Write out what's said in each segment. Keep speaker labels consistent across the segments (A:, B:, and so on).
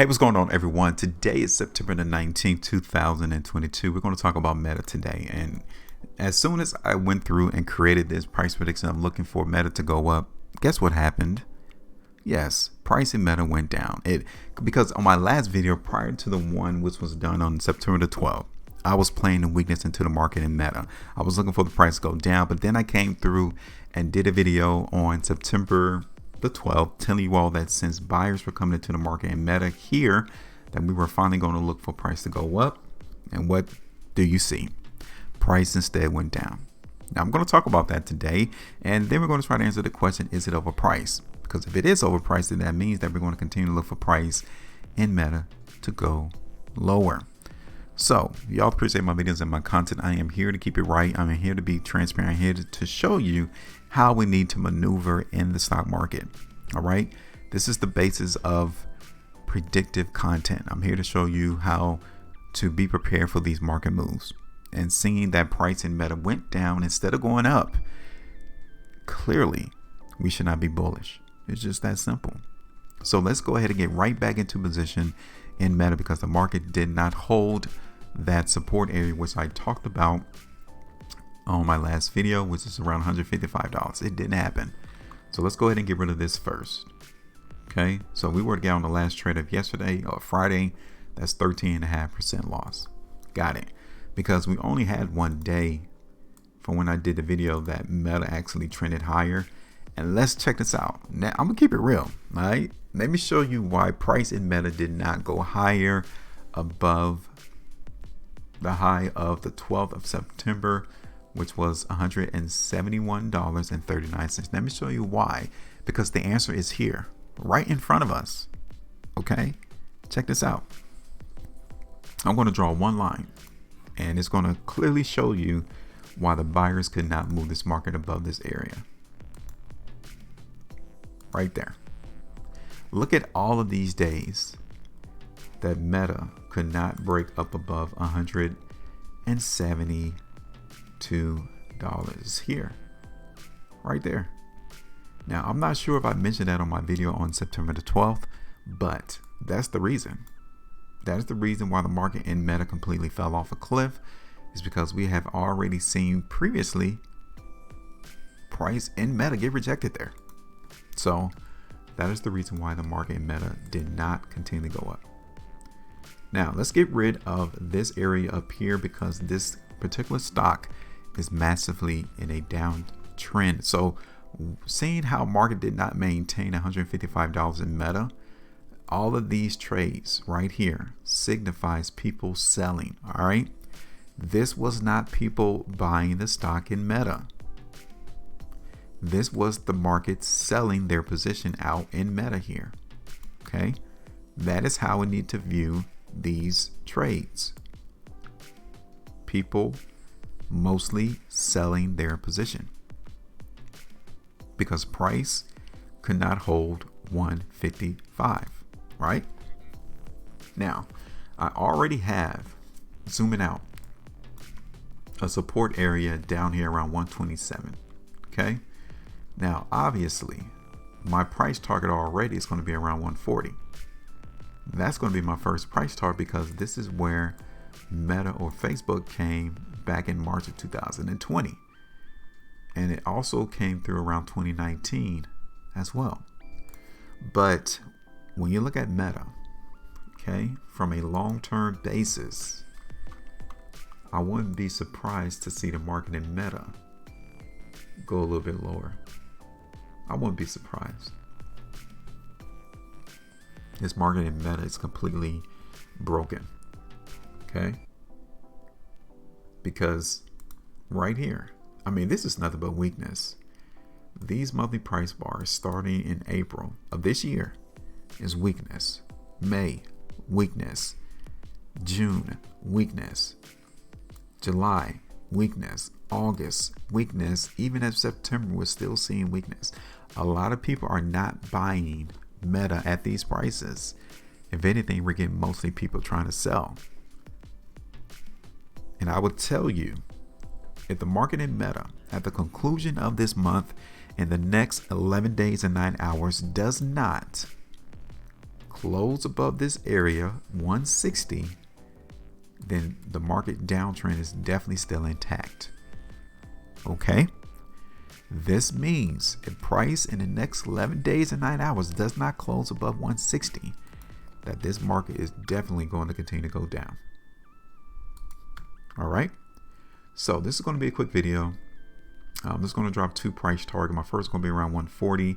A: Hey, what's going on, everyone? Today is September the 19th, 2022. We're going to talk about Meta today. And as soon as I went through and created this price prediction, I'm looking for Meta to go up. Guess what happened? Yes, price in Meta went down. Because on my last video prior to the one which was done on September the 12th, I was playing the weakness into the market in Meta. I was looking for the price to go down, but then I came through and did a video on September the 12th telling you all that since buyers were coming into the market in Meta here, that we were finally going to look for price to go up. And what do you see? Price instead went down. Now I'm going to talk about that today, and then we're going to try to answer the question, is it overpriced? Because if it is overpriced, then that means that we're going to continue to look for price in Meta to go lower. So y'all appreciate my videos and my content. I am here to keep it right. I'm here to be transparent, here to show you how we need to maneuver in the stock market. All right. This is the basis of predictive content. I'm here to show you how to be prepared for these market moves. And seeing that price in Meta went down instead of going up, clearly we should not be bullish. It's just that simple. So let's go ahead and get right back into position in Meta, because the market did not hold that support area which I talked about on my last video, which is around $155. It didn't happen. So let's go ahead and get rid of this first. Okay, so we were to get on the last trade of yesterday or Friday. That's 13.5% loss. Got it. Because we only had one day from when I did the video that Meta actually trended higher. And let's check this out. Now I'm gonna keep it real. All right, let me show you why price in Meta did not go higher above the high of the 12th of September, which was $171.39. Let me show you why, because the answer is here right in front of us. Okay, check this out. I'm going to draw one line, and it's going to clearly show you why the buyers could not move this market above this area right there. Look at all of these days that Meta could not break up above $172 here, right there. Now I'm not sure if I mentioned that on my video on September the 12th, but that's the reason. That is the reason why the market in Meta completely fell off a cliff, is because we have already seen previously price in Meta get rejected there. So that is the reason why the market in Meta did not continue to go up. Now let's get rid of this area up here, because this particular stock is massively in a downtrend. So seeing how market did not maintain $155 in Meta, all of these trades right here signifies people selling. All right, this was not people buying the stock in Meta. This was the market selling their position out in Meta here. Okay, that is how we need to view these trades. People mostly selling their position because price could not hold 155. Right now, I already have, zooming out, a support area down here around 127. Okay, now obviously my price target already is going to be around 140. That's going to be my first price target, because this is where Meta or Facebook came back in March of 2020. And it also came through around 2019 as well. But when you look at Meta, okay, from a long-term basis, I wouldn't be surprised to see the market in Meta go a little bit lower. I wouldn't be surprised. This market in Meta is completely broken. Okay, because right here, I mean, this is nothing but weakness. These monthly price bars starting in April of this year is weakness. May, weakness. June, weakness. July, weakness. August, weakness. Even as September, we're still seeing weakness. A lot of people are not buying Meta at these prices. If anything, we're getting mostly people trying to sell. And I would tell you, if the market in Meta at the conclusion of this month in the next 11 days and 9 hours does not close above this area 160, then the market downtrend is definitely still intact. Okay, this means if price in the next 11 days and 9 hours does not close above 160, that this market is definitely going to continue to go down. All right, so this is going to be a quick video. I'm just going to drop two price target. My first is going to be around 140.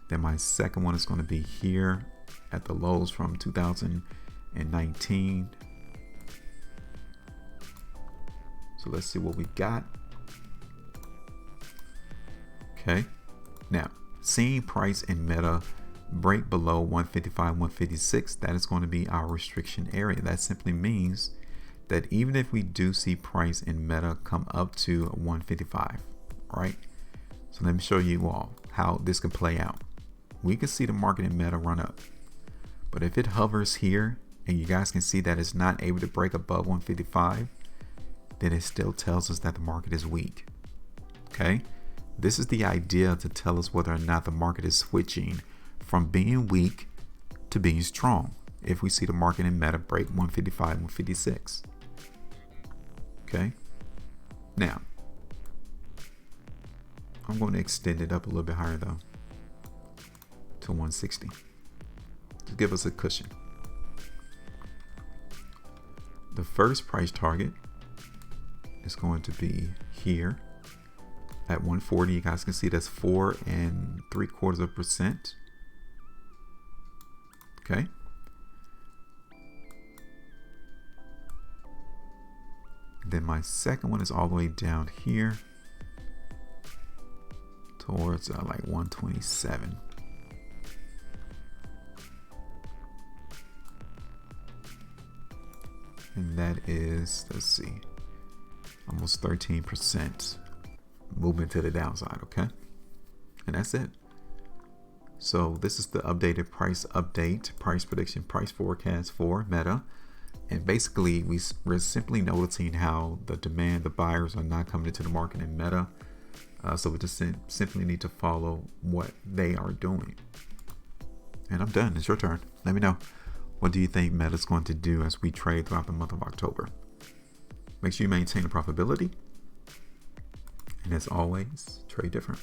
A: Then my second one is going to be here at the lows from 2019. So let's see what we got. Okay, now seeing price in Meta break below 155, 156, that is going to be our restriction area. That simply means that even if we do see price in Meta come up to 155, right? So let me show you all how this can play out. We can see the market in Meta run up, but if it hovers here and you guys can see that it's not able to break above 155, then it still tells us that the market is weak. Okay, this is the idea to tell us whether or not the market is switching from being weak to being strong. If we see the market in Meta break 155, 156. Okay, now I'm going to extend it up a little bit higher though to 160 to give us a cushion. The first price target is going to be here at 140. You guys can see that's 4 3/4%. Okay. Then my second one is all the way down here towards like 127. And that is, let's see, almost 13% movement to the downside. Okay, and that's it. So this is the updated price update, price prediction, price forecast for Meta. And basically we're simply noticing how the demand, the buyers are not coming into the market in Meta. So we just simply need to follow what they are doing. And I'm done. It's your turn. Let me know. What do you think Meta is going to do as we trade throughout the month of October? Make sure you maintain the profitability. And as always, trade different.